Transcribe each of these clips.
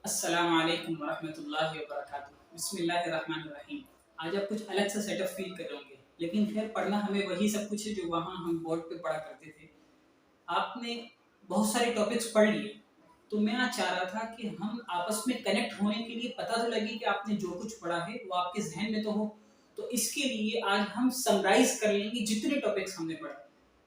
अस्सलाम वालेकुम वरहमतुल्लाहि वबरकातुहू। बिस्मिल्लाहिर्रहमानिर्रहीम। आज आप कुछ अलग सा सेटअप फ़ील कर रहे होंगे, लेकिन खैर पढ़ना हमें वही सब कुछ है जो वहाँ हम बोर्ड पे पढ़ा करते थे। आपने बहुत सारे टॉपिक्स पढ़ लिए, तो मैं आज चाह रहा था कि हम आपस में कनेक्ट होने के लिए पता तो लगे कि आपने जो कुछ पढ़ा है वो आपके ज़हन में तो हो। तो इसके लिए आज हम समराइज़ कर लेंगे जितने टॉपिक्स हमने पढ़े।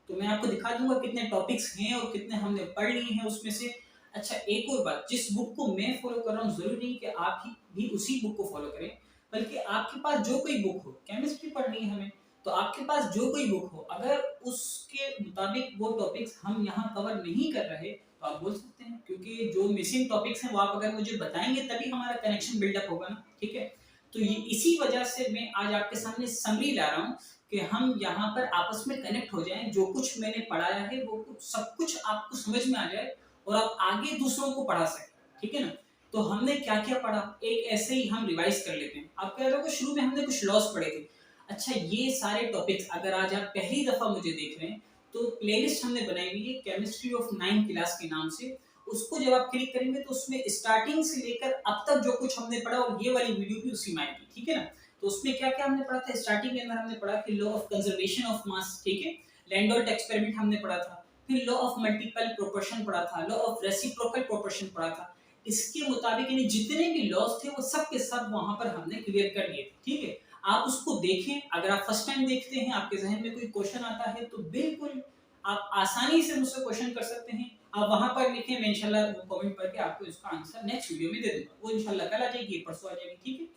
तो मैं आपको दिखा दूँगा कितने टॉपिक्स हैं और कितने हमने पढ़ लिए हैं उसमें से। अच्छा, एक और बात, जिस बुक को मैं फ़ॉलो कर रहा हूँ, ज़रूरी नहीं कि आप ही भी उसी बुक को फ़ॉलो करें, बल्कि आपके पास जो कोई बुक हो, केमिस्ट्री पढ़नी है हमें, तो आपके पास जो कोई बुक हो, अगर उसके मुताबिक वो टॉपिक्स हम यहाँ कवर नहीं कर रहे, तो आप बोल सकते हैं, क्योंकि जो मिसिंग टॉपिक्स हैं वो आप अगर मुझे बताएँगे तभी हमारा कनेक्शन बिल्डअप होगा ना, ठीक है? तो ये इसी वजह से मैं आज आपके सामने समरी ला रहा हूँ कि हम यहाँ पर आपस में कनेक्ट हो जाएँ, जो कुछ मैंने पढ़ाया है वो कुछ सब कुछ आपको समझ में आ जाए और आप आगे दूसरों को पढ़ा सकें, ठीक है ना? तो हमने क्या-क्या पढ़ा, एक ऐसे ही हम रिवाइज़ कर लेते हैं। आप कह रहे हो कि शुरू में हमने कुछ लॉस पढ़े थे। अच्छा, ये सारे टॉपिक्स अगर आज आप पहली दफ़ा मुझे देख रहे हैं, तो प्लेलिस्ट हमने बनाई हुई है केमिस्ट्री ऑफ 9th क्लास के नाम से। उसको जब आप क्लिक करेंगे तो उसमें स्टार्टिंग से लेकर अब तक जो कुछ हमने पढ़ा और ये वाली वीडियो भी उसी में आएगी, ठीक है ना? तो उसमें क्या-क्या हमने पढ़ा था, स्टार्टिंग के अंदर हमने पढ़ा कि लॉ ऑफ कंजर्वेशन ऑफ मास, ठीक है? लैंडोल्ट एक्सपेरिमेंट हमने पढ़ा था। फिर लॉ ऑफ मल्टीपल प्रोपोर्शन पढ़ा था, लॉ ऑफ रेसिप्रोकल प्रोपोर्शन पढ़ा था। इसके मुताबिक यानी जितने भी लॉज थे वो सब के सब वहां पर हमने क्लियर कर लिए थे, ठीक है? आप उसको देखें, अगर आप फर्स्ट टाइम देखते हैं, आपके जहन में कोई क्वेश्चन आता है तो बिल्कुल आप आसानी से मुझसे क्वेश्चन कर सकते हैं। आप वहां पर लिखें, मैं इंशाल्लाह वो कमेंट करके आपको इसका आंसर नेक्स्ट वीडियो में दे दूंगा। वो इंशाल्लाह कल आ जाएगी, परसों आ जाएगी, ठीक है?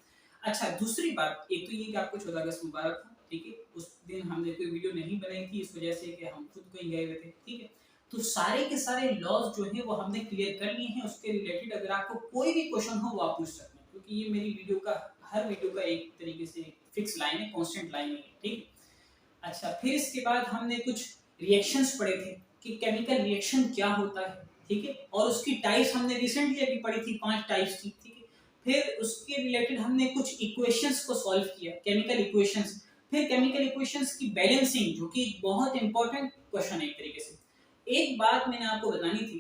अच्छा, दूसरी बात, एक तो ये कि आपको 14 अगस्त मुबारक हो, ठीक है? उस दिन हमने कोई वीडियो नहीं बनाई थी इस वजह से कि हम खुद कहीं गए हुए थे, ठीक है? तो सारे के सारे लॉज जो है वो हमने क्लियर कर लिए हैं। उसके रिलेटेड अगर आपको कोई भी क्वेश्चन हो वो आप पूछ सकते हैं, क्योंकि ये मेरी वीडियो का हर वीडियो का एक तरीके से फिक्स लाइन है, कांस्टेंट लाइन है, ठीक। अच्छा, फिर इसके बाद हमने कुछ रिएक्शंस पढ़े थे कि केमिकल रिएक्शन क्या होता है, ठीक है? और उसकी टाइप्स हमने रिसेंटली अभी पढ़ी थी, 5 टाइप्स थी, ठीक है? फिर उसके रिलेटेड हमने कुछ इक्वेशंस को सॉल्व किया, केमिकल इक्वेशंस। फिर केमिकल इक्वेशंस की बैलेंसिंग, जो कि बहुत इंपॉर्टेंट क्वेश्चन है एक तरीके से। एक बात मैंने आपको बतानी थी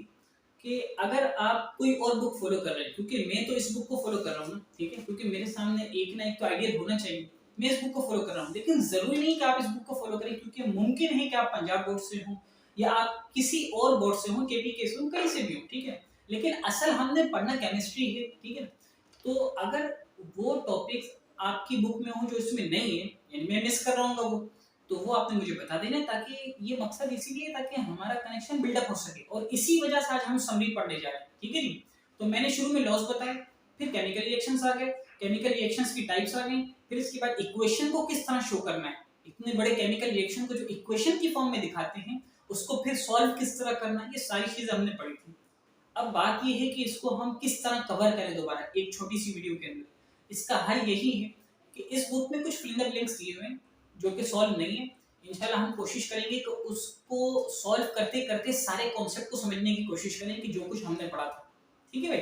कि अगर आप कोई और बुक फॉलो कर रहे हैं, क्योंकि मैं तो इस बुक को फॉलो कर रहा हूँ ना, ठीक है? क्योंकि मेरे सामने एक ना एक तो आइडिया होना चाहिए। मैं इस बुक को फॉलो कर रहा हूँ, लेकिन जरूरी नहीं कि आप इस बुक को फॉलो करें, क्योंकि मुमकिन है कि आप पंजाब बोर्ड से हो या आप किसी और बोर्ड से हो, केपीके से हो, कहीं से भी हो, ठीक है? लेकिन असल हमने पढ़ना केमिस्ट्री है, ठीक है? तो अगर वो टॉपिक्स आपकी बुक में हो जो इसमें नहीं है, यानी मैं मिस कर रहा हूँ वो, तो वो आपने मुझे बता देना, ताकि ये मकसद इसीलिए ताकि हमारा कनेक्शन बिल्डअप हो सके, और इसी वजह से आज हम समरी पढ़ने जा रहे हैं, ठीक है जी? तो मैंने शुरू में लॉस बताए, फिर केमिकल रिएक्शंस आ गए, केमिकल रिएक्शंस की टाइप्स आ गई, फिर इसके बाद इक्वेशन को किस तरह शो करना है, इतने बड़े केमिकल रिएक्शन को जो इक्वेशन की फॉर्म में दिखाते हैं उसको फिर सॉल्व किस तरह करना है, ये सारी चीजें हमने पढ़ी थी। अब बात ये है कि इसको हम किस तरह कवर करें दोबारा एक छोटी सी वीडियो के अंदर। इसका हल यही है कि इस बुक में कुछ फिल इन द ब्लैंक्स दिए हुए हैं जो कि सॉल्व नहीं है। इंशाल्लाह हम कोशिश करेंगे कि उसको सॉल्व करते करते सारे कॉन्सेप्ट को समझने की कोशिश करें कि जो कुछ हमने पढ़ा था, ठीक है भाई?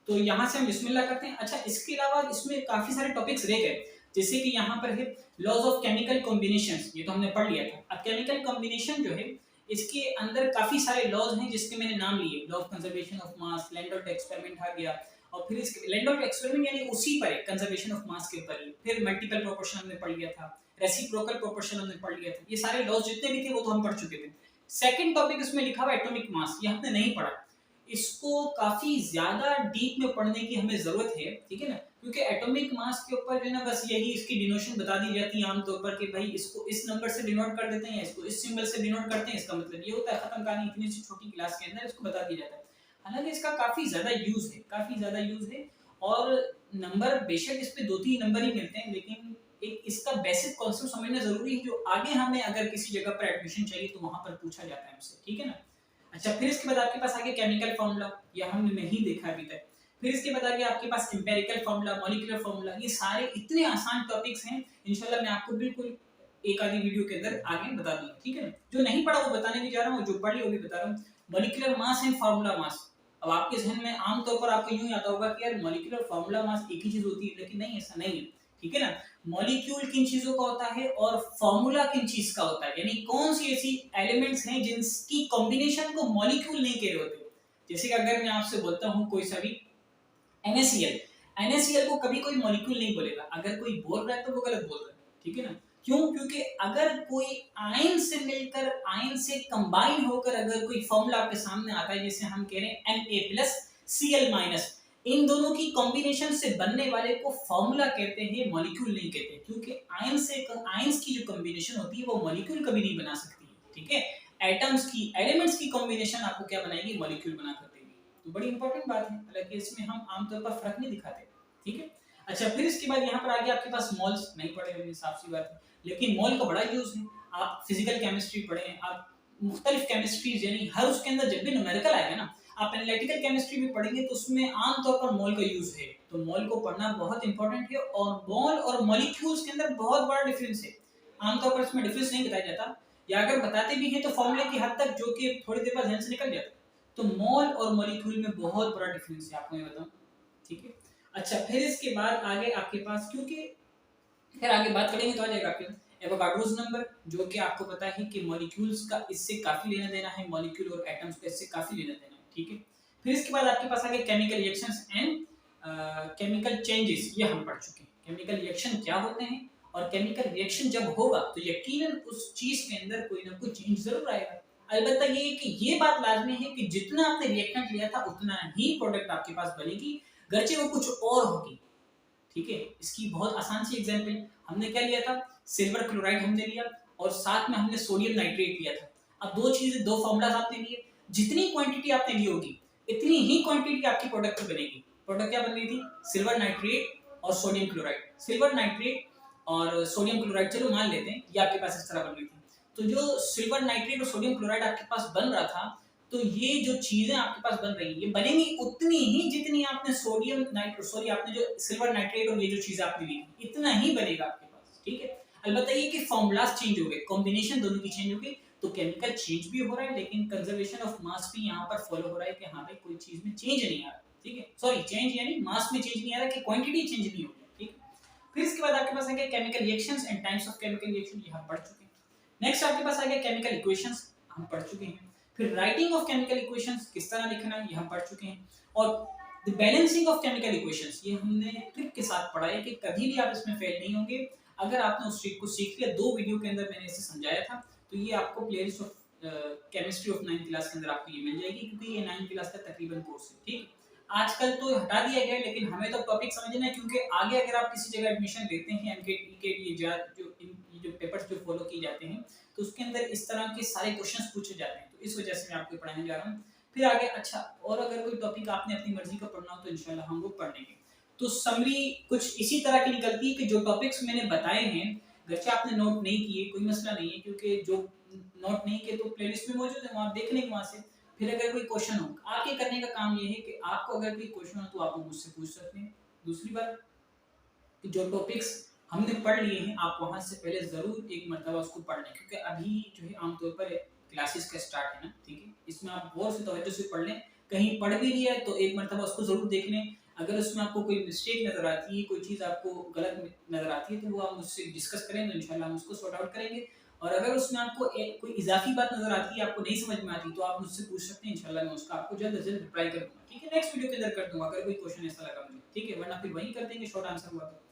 तो यहाँ से हम बिस्मिल्लाह करते हैं। अच्छा, इसके अलावा इसमें काफी सारे टॉपिक्स रह गए, जैसे कि यहाँ पर है लॉज ऑफ केमिकल कॉम्बिनेशंस, ये तो हमने पढ़ लिया था। अब केमिकल कॉम्बिनेशन जो है, इसके अंदर काफी सारे लॉज हैं जिसके मैंने नाम लिए, law of conservation of mass, Landolt experiment आ गया, और फिर इसके लैंडोल्ट एक्सपेरिमेंट यानी उसी पर है, कंजर्वेशन ऑफ मास के ऊपर ही। फिर मल्टीपल प्रोपोर्शन हमने पढ़ लिया था, रेसिप्रोकल प्रोपोर्शन हमने पढ़ लिया था। ये सारे लॉज जितने भी थे वो तो हम पढ़ चुके थे। सेकंड टॉपिक इसमें लिखा हुआ एटॉमिक मास, ये हमने नहीं पढ़ा। इसको काफी ज्यादा डीप में पढ़ने की हमें जरूरत है, ठीक है ना? क्योंकि एटॉमिक मास के ऊपर जो है ना, बस यही इसकी डिनोशन बता दी जाती है आमतौर पर कि भाई इसको इस नंबर से डिनोट कर देते हैं या इसको इस सिंबल से डिनोट करते हैं, इसका मतलब ये होता है, खत्म कहानी। इतनी सी छोटी क्लास के अंदर इसको बता दिया जाता है। हालांकि इसका काफी ज्यादा यूज है, काफी ज्यादा यूज है। और नंबर बेशक इस पे 2-3 नंबर ही मिलते हैं, लेकिन एक इसका बेसिक कॉन्सेप्ट समझना जरूरी है, जो आगे हमें अगर किसी जगह पर एडमिशन चाहिए तो वहां पर पूछा जाता है हमसे, ठीक है ना? अच्छा, फिर इसके बाद आपके पास आगे केमिकल फार्मूला, ये हमने नहीं देखा अभी तक। फिर इसके बाद आगे आपके पास एम्पिरिकल फार्मूला, मॉलिक्यूलर फार्मूला, ये सारे इतने आसान टॉपिक्स हैं, इंशाल्लाह मैं आपको बिल्कुल एक आधी वीडियो के अंदर आगे बता दूंगा, ठीक है ना? जो नहीं पढ़ा वो बताने नहीं जा रहा हूँ, जो पढ़ लिया वो भी बता रहा हूँ। Molecular mass and formula mass. अब आपके जहन में आमतौर पर आपको यूं ही आता होगा कि यार मॉलिक्यूलर फार्मूला मास एक ही चीज होती है, लेकिन नहीं, ऐसा नहीं है, ठीक है ना? मॉलिक्यूल किन चीजों का होता है और फॉर्मूला किन चीज का होता है, यानी कौन सी ऐसी एलिमेंट्स हैं जिनकी कॉम्बिनेशन को मॉलिक्यूल नहीं कह रहे होते। जैसे कि अगर मैं आपसे बोलता हूँ कोई सा भी NaCl, NaCl को कभी कोई मॉलिक्यूल नहीं बोलेगा, अगर कोई बोल रहा है तो वो गलत बोल रहा है, ठीक है ना। क्यों? क्योंकि अगर कोई आयन से मिलकर, आयन से कंबाइन होकर अगर कोई फॉर्मूला आपके सामने आता है, जैसे हम कह रहे हैं Na+Cl-, इन दोनों की कॉम्बिनेशन से बनने वाले को फॉर्मूला कहते हैं, मॉलिक्यूल नहीं कहते, क्योंकि आयन से, आयंस की जो कॉम्बिनेशन होती है वो मॉलिक्यूल कभी नहीं बना सकती है, ठीक है। एटम्स की, एलिमेंट्स की कॉम्बिनेशन आपको क्या बनाएगी? मॉलिक्यूल बना कर देगी। तो बड़ी इंपॉर्टेंट बात है, हालांकि इसमें हम आमतौर पर फर्क नहीं दिखाते, ठीक है। अच्छा, फिर इसके बाद यहाँ पर आगे आपके पास मोल्स नहीं पढ़े होंगे, साफ सी बात है, लेकिन मोल का बड़ा यूज है। आप फिजिकल केमिस्ट्री पढ़े, आप मुख्तलिफ केमिस्ट्रीज, यानी हर उसके अंदर जब भी न्यूमेरिकल आएगा ना, आप एनालिटिकल केमिस्ट्री में पढ़ेंगे तो उसमें आमतौर पर मोल का यूज है, तो मोल को पढ़ना बहुत इंपॉर्टेंट है। और मोल और मॉलिक्यूल्स के अंदर बहुत बड़ा डिफरेंस है, आमतौर पर इसमें डिफरेंस नहीं बताया जाता, या अगर बताते भी हैं तो फॉर्मूले की हद तक, जो कि थोड़ी देर बाद ध्यान से निकल जाता है। तो मोल और मॉलिक्यूल में बहुत बड़ा डिफरेंस है, आपको मैं बताऊं, ठीक है। अच्छा, फिर इसके बाद आगे आपके पास, क्योंकि फिर आगे बात करेंगे तो आ जाएगा आपके एवोगाड्रोस नंबर, जो कि आपको पता है कि मॉलिक्यूल्स का इससे काफी लेना देना है, मॉलिक्यूल और एटम्स का इससे काफी लेना देना है, ठीक है। फिर इसके बाद आपके पास आगे chemical reactions and chemical changes, ये हम पढ़ चुके हैं। केमिकल रिएक्शन क्या होते हैं, और केमिकल रिएक्शन जब होगा तो यकीनन उस चीज के अंदर कोई ना कोई चेंज जरूर आएगा। अलबत्ता ये है कि ये बात लाजमी है कि जितना आपने रिएक्टेंट लिया था उतना ही प्रोडक्ट आपके पास बनेगी, गर्चे वो कुछ और होगी, ठीक है। इसकी बहुत आसान सी एग्जांपल, हमने क्या लिया था? सिल्वर क्लोराइड हमने लिया, और साथ में हमने सोडियम नाइट्रेट लिया था। अब दो चीजें, दो फॉर्मूलाज आपने लिए, जितनी क्वांटिटी आपने ली होगी इतनी ही क्वांटिटी आपकी प्रोडक्ट की बनेगी। प्रोडक्ट क्या बन रही थी? सिल्वर नाइट्रेट और सोडियम क्लोराइड। सिल्वर नाइट्रेट और सोडियम क्लोराइड, चलो मान लेते हैं ये आपके पास इस तरह बन रही थी। तो जो सिल्वर नाइट्रेट और सोडियम क्लोराइड आपके पास बन रहा था, तो ये जो चीजें आपके पास बन रही है, ये बनेंगी उतनी ही जितनी आपने सोडियम नाइट्रेट, सॉरी, आपने जो सिल्वर नाइट्रेट और ये जो चीज आपने ली, इतना ही बनेगा आपके पास, ठीक है। अलबत्ता ये कि फॉर्मूलाज चेंज हो गए, कॉम्बिनेशन दोनों की चेंज हो गई, तो केमिकल चेंज भी हो रहा है, लेकिन कंजर्वेशन ऑफ मास भी यहाँ पर फॉलो हो रहा है कि हाँ भाई कोई चीज में चेंज नहीं आ रहा, ठीक है। सॉरी, चेंज यानी मास में चेंज नहीं आ रहा, कि क्वांटिटी चेंज नहीं हो रही, ठीक है। फिर इसके बाद आपके पास आगे chemical reactions and types of chemical reaction, ये हम पढ़ चुके हैं। नेक्स्ट आपके पास आगे केमिकल इक्वेशंस, हम पढ़ चुके हैं। फिर राइटिंग ऑफ केमिकल इक्वेशंस, किस तरह लिखना है, ये हम पढ़ चुके हैं। और the balancing of chemical equations, ये हमने ट्रिक के साथ पढ़ा है कि कभी भी आप इसमें फेल नहीं होंगे अगर आपने उस ट्रिक को सीख लिया। 2 वीडियो के अंदर मैंने इसे समझाया था, तो ये आपको playlist of chemistry of 9th class के अंदर आपको ये मिल जाएगी, क्योंकि ये 9th क्लास का तकरीबन कोर्स है, ठीक। आजकल तो हटा दिया गया है, लेकिन हमें तो टॉपिक समझना है, क्योंकि आगे अगर आप किसी जगह एडमिशन लेते हैं, एमकेटी के लिए जो पेपर्स जो फॉलो किए जाते हैं, तो उसके अंदर इस तरह के सारे क्वेश्चंस पूछे जाते हैं, तो इस वजह से मैं आपको पढ़ाने जा रहा हूँ। फिर आगे, अच्छा, और अगर कोई टॉपिक आपने अपनी मर्जी का पढ़ना हो तो इंशाल्लाह हम वो पढ़ लेंगे। तो समरी कुछ इसी तरह की निकलती है कि जो टॉपिक्स मैंने बताए हैं, अगर आपने नोट नहीं किए कोई मसला नहीं है, क्योंकि जो नोट नहीं किए तो प्लेलिस्ट में मौजूद है, वहाँ देख लेंगे वहाँ से। फिर अगर कोई क्वेश्चन हो, आपके करने का काम ये है कि आपको अगर कोई क्वेश्चन हो तो आप मुझसे पूछ सकते हैं। दूसरी बात कि जो टॉपिक्स हमने पढ़ लिए हैं, आप वहाँ से पहले ज़रूर एक मरतबा उसको पढ़ लें, क्योंकि अभी जो है आमतौर पर क्लासेस का स्टार्ट है ना, ठीक है। इसमें आप गौर से तवज्जो से पढ़ लें, कहीं पढ़ भी लिया है तो एक मरतबा उसको ज़रूर देख लें। अगर उसमें आपको कोई मिस्टेक नज़र आती है, कोई चीज़ आपको गलत नज़र आती है, तो वो आप मुझसे डिस्कस करें, तो इंशाल्लाह हम उसको सॉर्ट आउट करेंगे। और अगर उसमें आपको कोई इजाफी बात नज़र आती है, आपको नहीं समझ में आती, तो आप मुझसे पूछ सकते हैं, इंशाल्लाह मैं उसका आपको जल्द से जल्द रिप्लाई कर दूँगा, ठीक है। नेक्स्ट वीडियो के अंदर कर दूँगा अगर कोई क्वेश्चन ऐसा लगा मुझे, ठीक है, वरना फिर वहीं कर देंगे, शॉर्ट आंसर हुआ तो।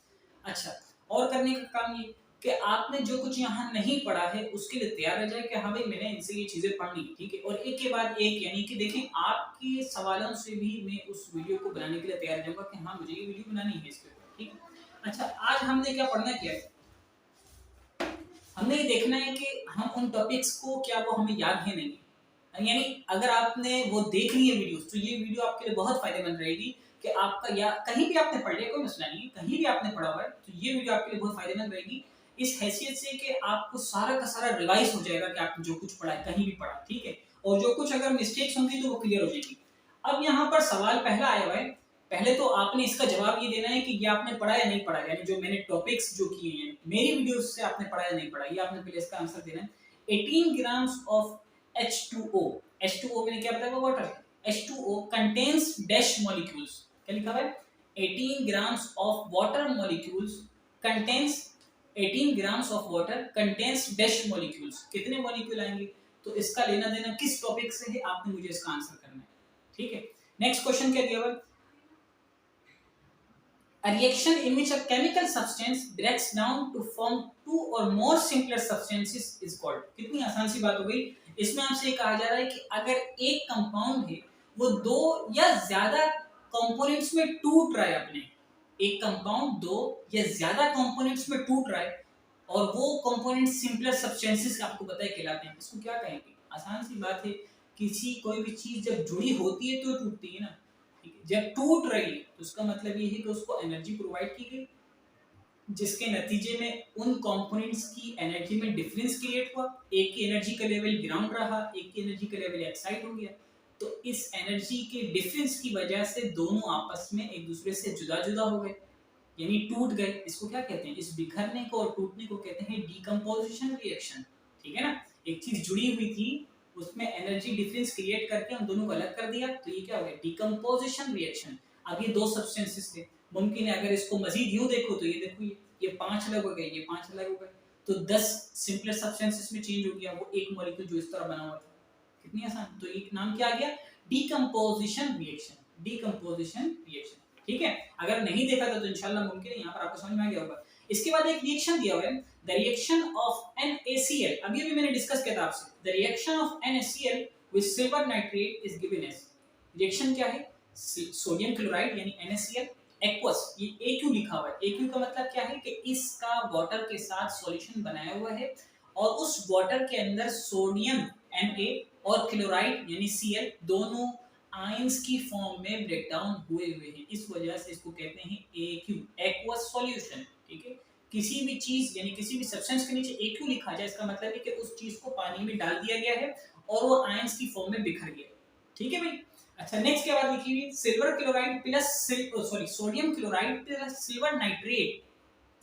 अच्छा, और करने का काम ये कि आपने जो कुछ यहाँ नहीं पढ़ा है उसके लिए तैयार रह जाए कि हाँ भाई मैंने इनसे ये चीज़ें पढ़नी, ठीक है। और एक के बाद एक, यानी कि देखें, आपके सवालों से भी मैं उस वीडियो को बनाने के लिए तैयार रहूँगा कि हाँ मुझे ये वीडियो बनानी है इसके ऊपर, ठीक है। अच्छा, आज हमने क्या पढ़ना किया है, हमने ये देखना है कि हम उन टॉपिक्स को क्या वो हमें याद है नहीं, यानी अगर आपने वो देख ली है वीडियो, तो ये वीडियो आपके लिए बहुत फायदेमंद रहेगी कि आपका, या कहीं भी आपने पढ़ लिया कोई मसला नहीं है, कहीं भी आपने पढ़ा हुआ है तो ये वीडियो आपके लिए बहुत फायदेमंद रहेगी, इस हैसियत से कि आपको सारा का सारा रिवाइज हो जाएगा कि आपने जो कुछ पढ़ा है, कहीं भी पढ़ा, ठीक है। और जो कुछ अगर मिस्टेक्स होंगी तो वो क्लियर हो जाएगी। अब यहाँ पर सवाल पहला आया हुआ है, पहले तो आपने इसका जवाब ये देना है कि ये आपने पढ़ा या नहीं पढ़ा, यानी जो मैंने टॉपिक्स जो किए हैं मेरी वीडियोस से आपने पढ़ा या नहीं पढ़ा, ये आपने पहले इसका आंसर देना है। 18 ग्राम्स ऑफ H2O, H2O मैंने क्या बताया, वाटर है। H2O contains dash molecules, क्या लिखा हुआ है, 18 grams of water molecules contains 18 grams of water contains dash molecules, कितने मॉलिक्यूल आएंगे, तो इसका लेना देना किस टॉपिक से है, आपने मुझे इसका आंसर करना है, ठीक है। नेक्स्ट क्वेश्चन क्या दिया हुआ है, A reaction in which a chemical substance breaks down to form two or more simpler substances is called। कितनी आसान सी बात हो गई। इसमें आपसे कहा जा रहा है कि अगर एक कंपाउंड है वो दो या ज्यादा कंपोनेंट्स में टूट रहा है, अपने एक कंपाउंड दो या ज्यादा कंपोनेंट्स में टूट रहा है और वो कंपोनेंट सिंपलर सब्सटेंसेस आपको पता है कहलाते हैं, इसको क्या कहेंगे? आसान सी बात है, किसी कोई भी चीज जब जुड़ी होती है तो टूटती है ना, ठीक है? जब टूट रही है तो उसका मतलब ये है कि उसको एनर्जी प्रोवाइड की गई, जिसके नतीजे में उन कंपोनेंट्स की एनर्जी में डिफरेंस क्रिएट हुआ, एक की एनर्जी का लेवल ग्राउंड रहा, एक की एनर्जी का लेवल एक्साइट हो गया। तो इस एनर्जी के डिफरेंस की वजह से दोनों आपस में एक दूसरे से जुदा जुदा हो गए, यानी टूट गए। इसको क्या कहते हैं? इस बिखरने को और टूटने को कहते हैं डीकंपोजिशन रिएक्शन, ठीक है ना? एक चीज जुड़ी हुई थी, उसमें एनर्जी डिफरेंस क्रिएट करके हम दोनों को अलग कर दिया, तो ये क्या हो गया? Decomposition reaction. अब ये दो सब्सटेंसेस थे, मुमकिन है अगर इसको मजीद यूं देखो तो ये देखो, ये 5 अलग हो गए, ये 5 अलग हो गए, तो 10 सिंपलर सब्सटेंसेस में चेंज हो गया वो एक मॉलिक्यूल जो इस तरह बना हुआ था। कितनी आसान। तो एक नाम क्या आ गया? Decomposition reaction. डीकंपोजिशन रिएक्शन, ठीक है? अगर नहीं देखा था तो इंशाल्लाह मुमकिन है यहाँ पर आपको समझ में आ गया होगा। इसके बाद एक रिएक्शन दिया हुआ है, द रिएक्शन ऑफ NaCl। अभी अभी मैंने डिस्कस किया था आपसे, the reaction of NaCl with silver nitrate is given as. Reaction क्या है? सोडियम क्लोराइड यानी NaCl एक्वस, ये AQ लिखा हुआ है। AQ का मतलब क्या है कि इसका वाटर के साथ सॉल्यूशन बनाया हुआ है और उस वाटर के अंदर सोडियम Na और क्लोराइड यानी Cl दोनों आयंस की फॉर्म में ब्रेक डाउन हुए हैं, इस वजह से इसको कहते हैं AQ, एक्वस सॉल्यूशन, ठीक है? किसी भी चीज यानी किसी भी सब्सटेंस के नीचे AQ लिखा जाए, इसका मतलब है कि उस चीज को पानी में डाल दिया गया है और वो आयंस की फॉर्म में बिखर गया, ठीक है भाई? अच्छा, नेक्स्ट क्या बात लिखी हुई? Silver chloride plus sodium chloride plus silver nitrate,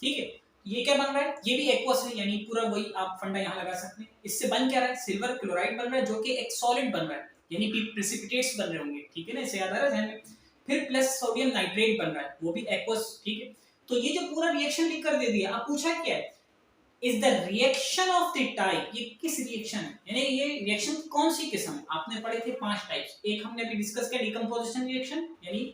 ठीक है? ये क्या बन रहा है? ये भी एक्वस है, यानी पूरा वही आप फंडा यहाँ लगा सकते हैं। इससे बन क्या रहा है? सिल्वर क्लोराइड बन रहा है जो कि एक सॉलिड बन रहा है, यानी प्रेसिपिटेट्स बन रहे होंगे, ठीक है ना? इसे याद आ रहा है ध्यान में। फिर प्लस सोडियम नाइट्रेट बन रहा है, वो भी एक्वस, ठीक है? तो ये जो पूरा रिएक्शन लिख कर दे दिया, अब पूछा क्या है? Is the reaction of the type, ये किस रिएक्शन है, यानी ये रिएक्शन की कौन सी किस्म? आपने पढ़े थे 5 टाइप्स। एक हमने अभी डिस्कस किया डिकम्पोजिशन रिएक्शन यानी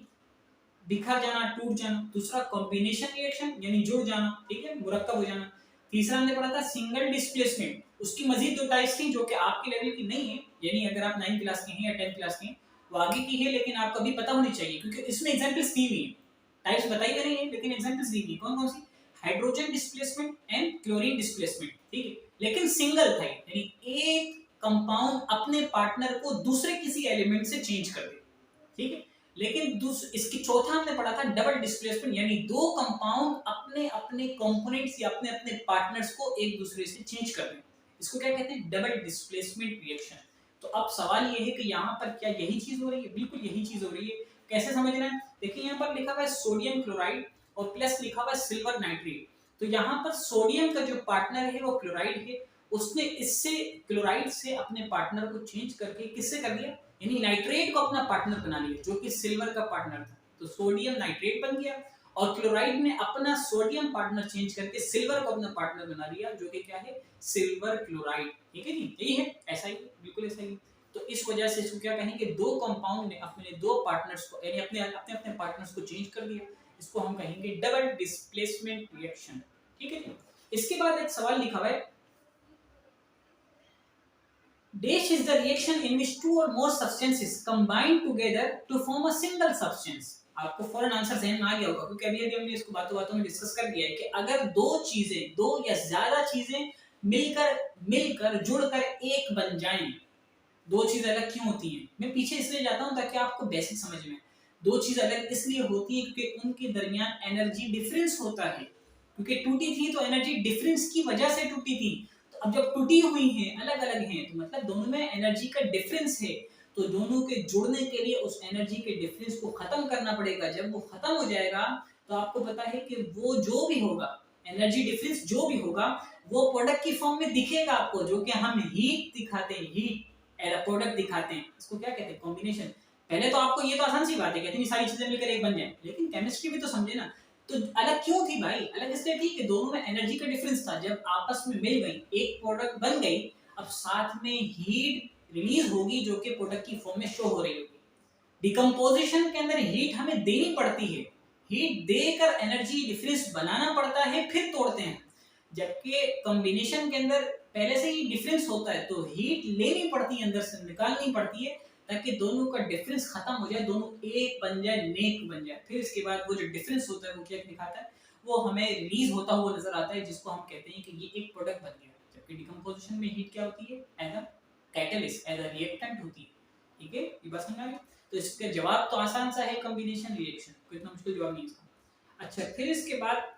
बिखर जाना, टूट जाना। दूसरा कॉम्बिनेशन रिएक्शन यानी जुड़ जाना, ठीक है, मुरक्कब हो जाना। तीसरा हमने पढ़ा था सिंगल डिस्प्लेसमेंट। उसकी मजीद 2 टाइप्स थी जो कि आपके लेवल की नहीं है, यानी अगर आप 9th क्लास के हैं या 10th क्लास के हैं वो आगे की है, लेकिन आपको भी पता होनी चाहिए क्योंकि इसमें एग्जांपल्स दी हुई है। टाइप्स बताई गई है लेकिन एग्जांपल्स दी गई। कौन कौन सी? Hydrogen displacement and chlorine displacement, ठीक है? लेकिन सिंगल था, यानी एक कंपाउंड अपने पार्टनर को दूसरे किसी एलिमेंट से चेंज कर दे, ठीक है? लेकिन इसकी चौथा हमने पढ़ा था डबल डिस्प्लेसमेंट, यानी दो कंपाउंड अपने अपने कंपोनेंट्स या अपने अपने पार्टनर्स को एक दूसरे से चेंज कर दें। इसको क्या कहते हैं? Double displacement reaction. तो अब सवाल ये है कि यहाँ पर क्या यही चीज हो रही है? बिल्कुल यही चीज हो रही है। कैसे समझना है? देखिए यहाँ पर लिखा हुआ है सोडियम क्लोराइड और प्लस लिखा हुआ है सिल्वर नाइट्रेट। तो यहाँ पर सोडियम का जो पार्टनर है वो क्लोराइड है, उसने इससे क्लोराइड से अपने पार्टनर को चेंज करके किससे कर दिया? यानी नाइट्रेट को अपना पार्टनर बना लिया जो कि सिल्वर का पार्टनर था, तो सोडियम नाइट्रेट बन गया। और क्लोराइड ने अपना सोडियम पार्टनर चेंज करके सिल्वर को अपना पार्टनर बना लिया जो कि क्या है? सिल्वर क्लोराइड, ठीक है जी? यही है, ऐसा ही, बिल्कुल ऐसा ही। तो इस वजह से इसको क्या कहेंगे? दो कंपाउंड ने अपने दो पार्टनर्स को यानी अपने अपने अपने पार्टनर्स को चेंज कर दिया, इसको हम कहेंगे डबल डिस्प्लेसमेंट रिएक्शन, ठीक है जी? इसके बाद एक सवाल लिखा हुआ है, Dash is the reaction in which two or more substances combine together to form a single substance। आपको फौरन आंसर ज़हन में आ गया होगा क्योंकि अभी अभी हमने इसको बातों बातों में डिस्कस कर दिया है कि अगर दो चीजें, दो या ज्यादा चीजें मिलकर मिलकर जुड़कर एक बन जाएं, दो चीज अलग क्यों होती हैं? मैं पीछे इसलिए जाता हूं ताकि आपको बेसिक समझ में। दो चीज अलग इसलिए होती है क्योंकि उनके दरमियान एनर्जी डिफरेंस होता है, क्योंकि टूटी थी तो एनर्जी डिफरेंस की वजह से टूटी थी। अब जब टूटी हुई हैं, अलग अलग हैं, तो मतलब दोनों में एनर्जी का डिफरेंस है, तो दोनों के जुड़ने के लिए उस एनर्जी के डिफरेंस को खत्म करना पड़ेगा। जब वो खत्म हो जाएगा तो आपको पता है कि वो जो भी होगा, एनर्जी डिफरेंस जो भी होगा वो प्रोडक्ट की फॉर्म में दिखेगा आपको, जो कि हम हीट दिखाते हैं, हीट प्रोडक्ट दिखाते हैं। इसको क्या कहते हैं? कॉम्बिनेशन। पहले तो आपको ये तो आसान सी बात है, कहते हैं सारी चीजें मिलकर एक बन जाए, लेकिन केमिस्ट्री भी तो समझे ना। तो अलग क्यों थी भाई? अलग इसलिए थी कि दोनों में एनर्जी का डिफरेंस था। जब आपस में मिल गई, एक प्रोडक्ट बन गई, अब साथ में हीट रिलीज होगी जो कि प्रोडक्ट की फॉर्म में शो हो रही होगी। डिकम्पोजिशन के अंदर हीट हमें देनी पड़ती है, हीट देकर एनर्जी डिफरेंस बनाना पड़ता है फिर तोड़ते हैं, जबकि कॉम्बिनेशन के अंदर पहले से ही डिफरेंस होता है तो हीट लेनी पड़ती है, अंदर से निकालनी पड़ती है ताकि दोनों का डिफरेंस खत्म हो जाए, दोनों एक बन जाए, नेक बन जाए। फिर इसके बाद वो जो डिफरेंस होता है वो क्या दिखाता है, वो हमें रिलीज होता हुआ नजर आता है, जिसको हम कहते हैं कि ये एक प्रोडक्ट बन गया। जबकि डिकम्पोजिशन में हीट क्या होती है, as a catalyst, as a reactant होती है। ठीक है, ये बात समझ आ गई। तो इसका जवाब तो आसान सा है, कॉम्बिनेशन रिएक्शन, कोई इतना मुश्किल जवाब नहीं इसका। अच्छा, फिर इसके बाद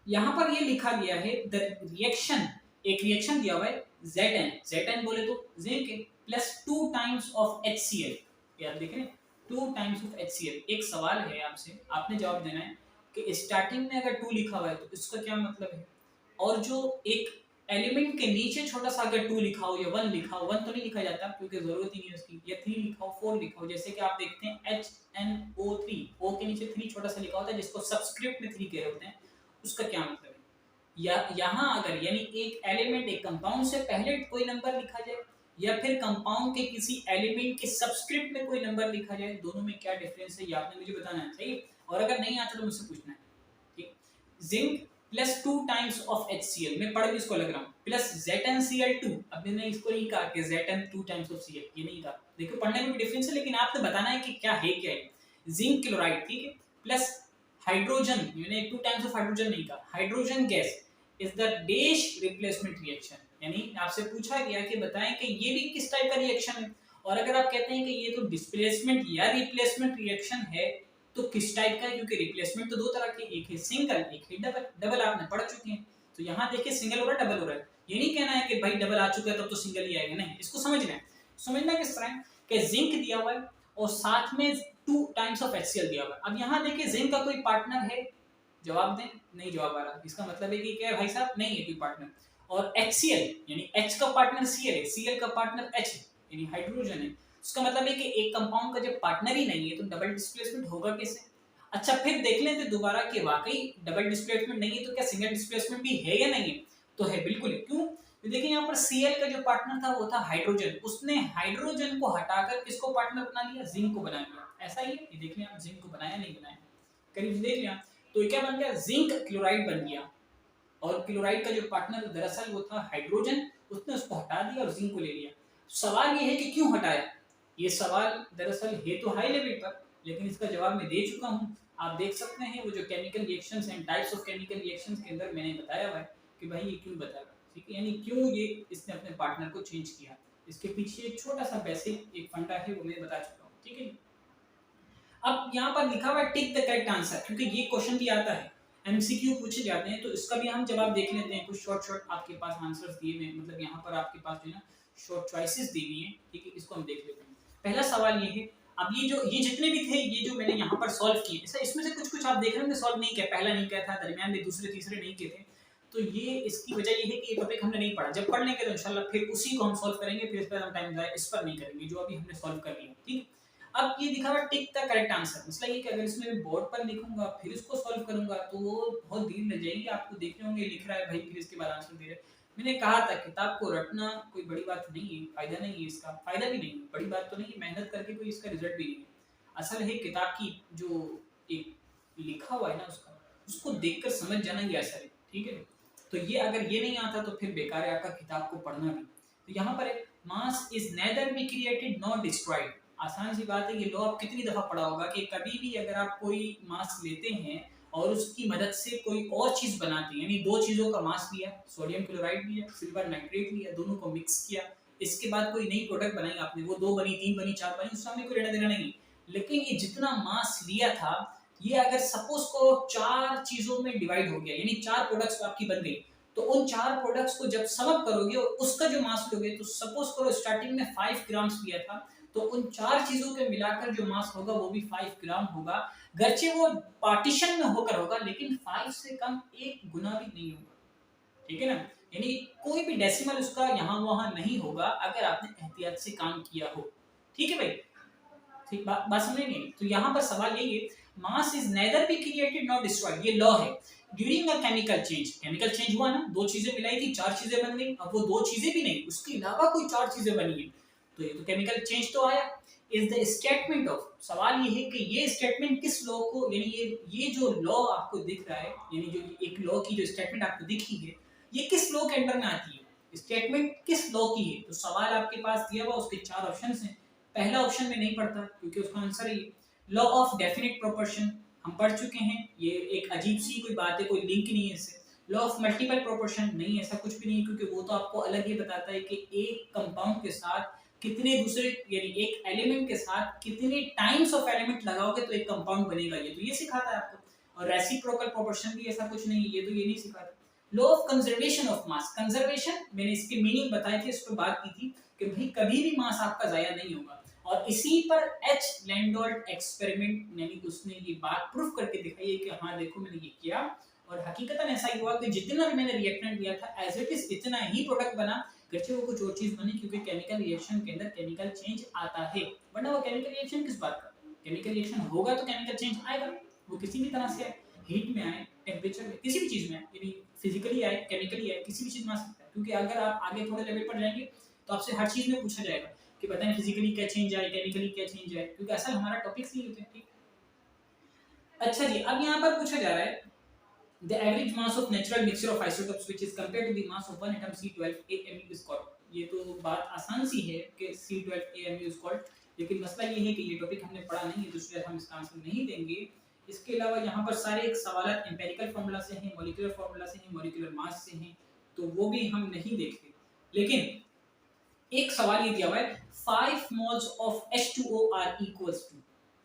यहाँ पर ये लिखा गया है द रिएक्शन, एक रिएक्शन दिया हुआ है Zn, Zn बोले तो zinc plus 2 times of HCl। यार देख रहे हैं 2 टाइम्स ऑफ HCl। एक सवाल है आपसे, आपने जवाब देना है कि स्टार्टिंग में अगर 2 लिखा हुआ है तो इसका क्या मतलब है, और जो एक एलिमेंट के नीचे छोटा सा अगर 2 लिखा हो या 1 लिखा हो, 1 तो नहीं लिखा जाता क्योंकि जरूरत ही नहीं है उसकी, या 3 लिखा हो, 4 लिखा हो, जैसे कि आप देखते हैं HNO3, O के नीचे 3 छोटा सा लिखा होता है जिसको सबस्क्रिप्ट में 3 कह रहे होते हैं, उसका क्या मतलब है। या यहाँ अगर यानी एक एलिमेंट एक कंपाउंड से पहले कोई नंबर लिखा जाए या फिर कंपाउंड के किसी एलिमेंट के सबस्क्रिप्ट में कोई नंबर लिखा जाए, दोनों में क्या डिफरेंस है ये आपने मुझे बताना है, सही। और अगर नहीं आता तो मुझसे पूछना है, ठीक। Zinc plus 2 times of HCl, मैं पढ़ भी इसको लग रहा हूँ, प्लस ZnCl2। अब मैंने इसको नहीं कहा कि Zn 2 टाइम्स ऑफ Cl, ये नहीं कहा, देखो पढ़ने में भी डिफरेंस है, लेकिन आपने बताना है कि क्या है, क्या है। जिंक क्लोराइड, ठीक है, प्लस हाइड्रोजन, मैंने 2 टाइम्स ऑफ हाइड्रोजन नहीं कहा, hydrogen gas is the dash replacement reaction. यानी आपसे पूछा गया कि बताएं कि ये भी किस टाइप का रिएक्शन है, और अगर आप कहते हैं कि ये तो डिस्प्लेसमेंट या रिप्लेसमेंट रिएक्शन है तो किस टाइप का है, क्योंकि रिप्लेसमेंट तो दो तरह के, एक है सिंगल, एक है डबल। डबल आपने पढ़ चुके हैं, तो यहाँ देखिए सिंगल हो रहा है, डबल हो रहा है। ये नहीं कहना है कि भाई डबल आ चुका है तब तो सिंगल ही आएगा, नहीं, इसको समझना है। समझना किस तरह है कि जिंक दिया हुआ है और साथ में 2 टाइम्स ऑफ HCl दिया हुआ है। अब यहाँ देखिए जिंक का कोई पार्टनर है, जवाब दें, नहीं जवाब आ रहा, इसका मतलब है कि क्या है भाई साहब, नहीं है कोई पार्टनर। और HCl यानी H का पार्टनर Cl है, Cl का पार्टनर H है यानी हाइड्रोजन है, उसका मतलब है कि एक कंपाउंड का जब पार्टनर ही नहीं है तो डबल डिस्प्लेसमेंट होगा कैसे। अच्छा, फिर देख लेते दोबारा कि वाकई डबल डिस्प्लेसमेंट नहीं है तो क्या सिंगल डिस्प्लेसमेंट भी है या नहीं है, तो है, बिल्कुल है। क्यों, तो देखिए यहाँ पर Cl का जो पार्टनर था वो था हाइड्रोजन, उसने हाइड्रोजन को हटाकर किसको पार्टनर बना लिया, जिंक को बना लिया, ऐसा ही है। ये देख लिया आप, जिंक को बनाया नहीं बनाया, करीब देख लिया, तो ये क्या बन गया, जिंक क्लोराइड बन गया। और क्लोराइड का जो पार्टनर दरअसल वो था हाइड्रोजन, उसने उसको हटा दिया और जिंक को ले लिया। सवाल ये है कि क्यों हटाया, ये सवाल दरअसल है तो हाई लेवल पर, लेकिन इसका जवाब मैं दे चुका हूँ। आप देख सकते हैं वो जो chemical reactions and types of chemical reactions के अंदर मैंने बताया हुआ है कि भाई ये क्यों बताया, ठीक है, यानी क्यों ये इसने अपने पार्टनर को चेंज किया। इसके पीछे एक छोटा सा बेसिक एक फंडा है, वो मैं बता चुका हूँ, ठीक है। अब यहाँ पर लिखा हुआ है टिक द करेक्ट आंसर, क्योंकि ये क्वेश्चन भी आता है, एमसीक्यू पूछे जाते हैं, तो इसका भी हम जवाब देख लेते हैं। कुछ शॉर्ट आपके पास आंसर्स दिए हुए हैं, मतलब यहाँ पर आपके पास जो है ना शॉर्ट चॉइसेस दी हुई हैं, ठीक है, इसको हम देख लेते हैं। पहला सवाल ये है, अब ये जितने भी थे, ये जो मैंने यहाँ पर सॉल्व किए, इसमें से कुछ आप देख रहे होंगे सॉल्व नहीं किया, पहला नहीं किया था, दरमियान में दूसरे तीसरे नहीं किए थे, तो ये इसकी वजह ये है कि ये टॉपिक हमने नहीं पढ़ा। जब पढ़ लेंगे तो इंशाल्लाह फिर उसी को हम सॉल्व करेंगे, फिर इस पर हम टाइम जाए इस पर नहीं करेंगे, जो अभी हमने सॉल्व कर लिया, ठीक। अब ये दिखा हुआ टिक द करेक्ट आंसर, मसला ये कि अगर इसमें मैं बोर्ड पर लिखूंगा फिर इसको सॉल्व करूंगा तो वो बहुत देर लग जाएगी, आपको देख रहे होंगे लिख रहा है भाई फिर इसके बाद आंसर दे रहे। मैंने कहा था किताब को रटना कोई बड़ी बात नहीं है, फायदा नहीं है इसका, फायदा भी नहीं है, बड़ी बात तो नहीं है, मेहनत करके कोई इसका रिजल्ट भी नहीं है। असल है किताब की जो एक लिखा हुआ है ना उसको देखकर समझ जाना ही असर है, ठीक है। तो ये अगर ये नहीं आता तो फिर बेकार है आपका किताब को पढ़ना भी। तो यहाँ पर mass is nether be created not destroyed, आसान सी बात है, ये लो आप कितनी दफा पढ़ा होगा कि कभी भी अगर आप कोई मास लेते हैं और उसकी मदद से कोई और चीज बनाते हैं, यानी दो चीजों का मास लिया, सोडियम क्लोराइड लिया, सिल्वर नाइट्रेट लिया, दोनों को मिक्स किया, इसके बाद कोई नई प्रोडक्ट बनाई आपने, वो 2 बनी, 3 बनी, 4 बनी, उससे हमें कोई लेना देना नहीं। लेकिन ये जितना मास लिया था, ये अगर सपोज को 4 चीजों में डिवाइड हो गया, यानी 4 प्रोडक्ट्स आपकी बन गई, तो उन 4 प्रोडक्ट्स को जब सम अप करोगे और उसका जो मास लोगे, तो सपोज करो स्टार्टिंग में 5 ग्राम्स लिया था, तो उन 4 चीजों के मिलाकर जो मास होगा वो भी 5 ग्राम होगा, गर्चे वो पार्टीशन में होकर होगा, लेकिन 5 से कम 1 गुना भी नहीं होगा, ठीक है ना। यानी कोई भी डेसिमल उसका यहाँ वहां नहीं होगा अगर आपने एहतियात से काम किया हो, ठीक है भाई, ठीक, बात समझेंगे। तो यहाँ पर सवाल यही है, mass is nether be created not destroyed, ये लॉ है। ड्यूरिंग अ केमिकल चेंज हुआ ना, 2 चीजें मिलाई थी, 4 चीजें बन गई, अब वो 2 चीजें भी नहीं, उसके अलावा कोई 4 चीजें बनी है, तो ये तो केमिकल चेंज तो आया। इज द स्टेटमेंट ऑफ, सवाल ये है कि ये स्टेटमेंट किस लॉ को, यानी ये जो लॉ आपको दिख रहा है, यानी जो एक लॉ की जो स्टेटमेंट आपको दिखी है, ये किस लॉ के अंडर में आती है, स्टेटमेंट किस लॉ की है। तो सवाल आपके पास दिया हुआ, उसके चार ऑप्शंस हैं। पहला ऑप्शन में नहीं पढ़ता क्योंकि उसका आंसर है लॉ ऑफ डेफिनेट प्रोपोर्शन, हम पढ़ चुके हैं, ये एक अजीब सी कोई बात है, कोई लिंक नहीं है इससे। लॉ ऑफ मल्टीपल प्रोपोर्शन नहीं, ऐसा कुछ भी नहीं है, क्योंकि वो तो आपको अलग ही बताता है कि एक कंपाउंड के साथ कितने दूसरे, यानी एक एलिमेंट के साथ कितने टाइम्स ऑफ एलिमेंट लगाओगे तो एक कंपाउंड बनेगा, ये तो ये सिखाता है आपको। और रेसिप्रोकल प्रोपोर्शन भी ऐसा कुछ नहीं है, ये तो ये नहीं सिखाता। Law of conservation of mass, conservation मैंने इसके मीनिंग बताई थी, इस पर बात की थी कि भाई कभी भी मास आपका जाया नहीं होगा, और इसी पर एच लैंडोल्ट एक्सपेरिमेंट, यानी उसने ये बात प्रूफ करके दिखाई है कि हाँ देखो मैंने ये किया और हकीकतन ऐसा ही हुआ कि जितना भी मैंने रिएक्टेंट दिया था एज इट इज इतना ही प्रोडक्ट बना, गर्चे वो कुछ और चीज बनी, क्योंकि केमिकल रिएक्शन के अंदर केमिकल चेंज आता है, वरना वो केमिकल रिएक्शन किस बात का, केमिकल रिएक्शन होगा तो केमिकल चेंज आएगा, वो किसी भी तरह से आए, हीट में आए, टेम्परेचर में, किसी भी चीज में आए, यानी फिजिकली आए, केमिकली आए, किसी भी चीज में आ सकता है। क्योंकि अगर आप आगे थोड़े लेवल पर जाएंगे तो आपसे हर चीज में पूछा जाएगा कि बताएं फिजिकली क्या चेंज आए, केमिकली क्या चेंज आए, क्योंकि असल हमारा टॉपिक ही होते हैं, ठीक। अच्छा जी, अब यहाँ पर पूछा जा रहा है the average mass of natural mixture of isotopes which is compared to the mass of one atom C12AMU is called, ये तो बात आसान सी है कि C12AMU is called, लेकिन मसला ये है कि ये टॉपिक हमने पढ़ा नहीं है, तो इसलिए हम इसका आंसर नहीं देंगे। इसके अलावा यहाँ पर सारे एक सवाल एम्पिरिकल फार्मूला से हैं, मॉलिक्यूलर फार्मूला से हैं, मॉलिक्यूलर मास से हैं, तो वो भी हम नहीं देखते। लेकिन एक सवाल ये दिया हुआ है 5 moles of H2O are equals to,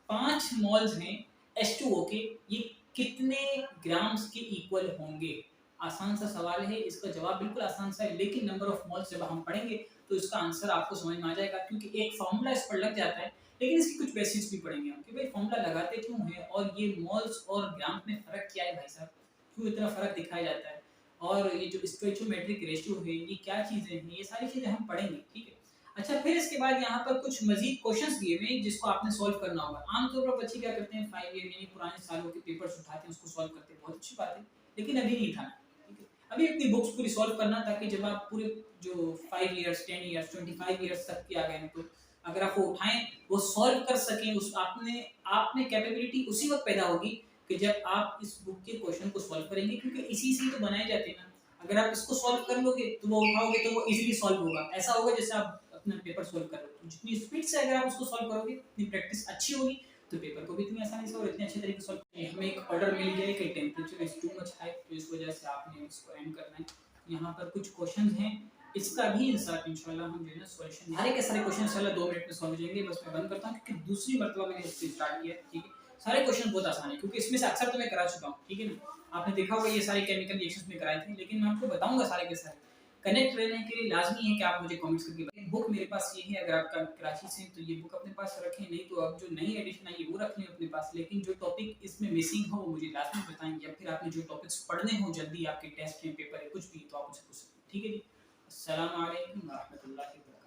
5 moles हैं H2O के, ये कितने ग्राम्स के इक्वल होंगे। आसान सा सवाल है, इसका जवाब बिल्कुल आसान सा है, लेकिन नंबर ऑफ मोल्स जब हम पढ़ेंगे तो इसका आंसर आपको समझ में आ जाएगा, क्योंकि एक फार्मूला इस पर लग जाता है, लेकिन इसकी कुछ बेसिक्स भी पढ़ेंगे हम कि भाई फार्मूला लगाते क्यों है और ये मोल्स और ग्राम में फर्क क्या है भाई साहब, क्यों इतना फर्क दिखाया जाता है, और ये जो स्टोइचोमेट्रिक रेशियो है ये क्या चीजें हैं, ये सारी चीजें हम पढ़ेंगे, ठीक है। अच्छा, फिर इसके बाद यहाँ पर कुछ मजीद क्वेश्चंस दिए हुए हैं जिसको आपने सॉल्व करना होगा। आमतौर पर बच्चे क्या करते हैं 5 ईयर यानी पुराने सालों के पेपर्स उठाते हैं, उसको सॉल्व करते हैं, बहुत अच्छी बात है, लेकिन अभी नहीं उठाना, ठीक है। अभी अपनी बुक्स पूरी सॉल्व करना, ताकि जब आप पूरे जो 5 इयर्स 10 इयर्स 25 इयर्स तक के आ गए हैं, तो अगर आप वो उठाएं, वो सॉल्व कर सकें, उस आपने कैपेबिलिटी उसी वक्त पैदा होगी कि जब आप इस बुक के क्वेश्चन को सॉल्व करेंगे, क्योंकि इसी से तो बनाए जाते हैं ना। अगर आप इसको सॉल्व कर लोगे तो वो उठाओगे तो वो इजीली सॉल्व होगा, ऐसा होगा जैसे आप अपना पेपर सॉल्व कर रहे हो, तो जितनी स्पीड से अगर आप उसको सॉल्व करोगे, उतनी प्रैक्टिस अच्छी होगी, तो पेपर को भी इतनी आसानी से और इतने अच्छे तरीके से सॉल्व करेंगे। हमें एक ऑर्डर मिल गया है कि temperature is too much high, तो इस वजह से आपने इसको एंड करना है। यहाँ पर कुछ क्वेश्चंस हैं, इसका भी इंशाल्लाह हम जो है ना सॉल्यूशन, सारे के सारे क्वेश्चन इंशाल्लाह 2 मिनट में सॉल्व हो जाएंगे। बस मैं बंद करता हूँ क्योंकि दूसरी मरतबा मैंने इसको स्टार्ट किया है, ठीक है। सारे क्वेश्चन बहुत आसान है, क्योंकि इसमें से अक्सर तो मैं करा चुका हूँ, ठीक है ना। आपने देखा होगा ये सारे केमिकल रिएक्शंस में कराए थे, लेकिन मैं आपको बताऊंगा सारे के सारे। कनेक्ट रहने के लिए लाजमी है कि आप मुझे कमेंट्स करके बताएं। बुक मेरे पास ये है, अगर आप कराची से हैं तो ये बुक अपने पास रखें, नहीं तो अब जो नई एडिशन आई है वो रख लें अपने पास, लेकिन जो टॉपिक इसमें मिसिंग हो वो मुझे लाजमी बताएं, या फिर आपने जो टॉपिक्स पढ़ने हो जल्दी, आपके टेस्ट हैं, पेपर है, कुछ भी, तो आप मुझे पूछ सकते हैं, ठीक है जी। अस्सलाम वालेकुम व रहमतुल्लाहि व बरकातहू।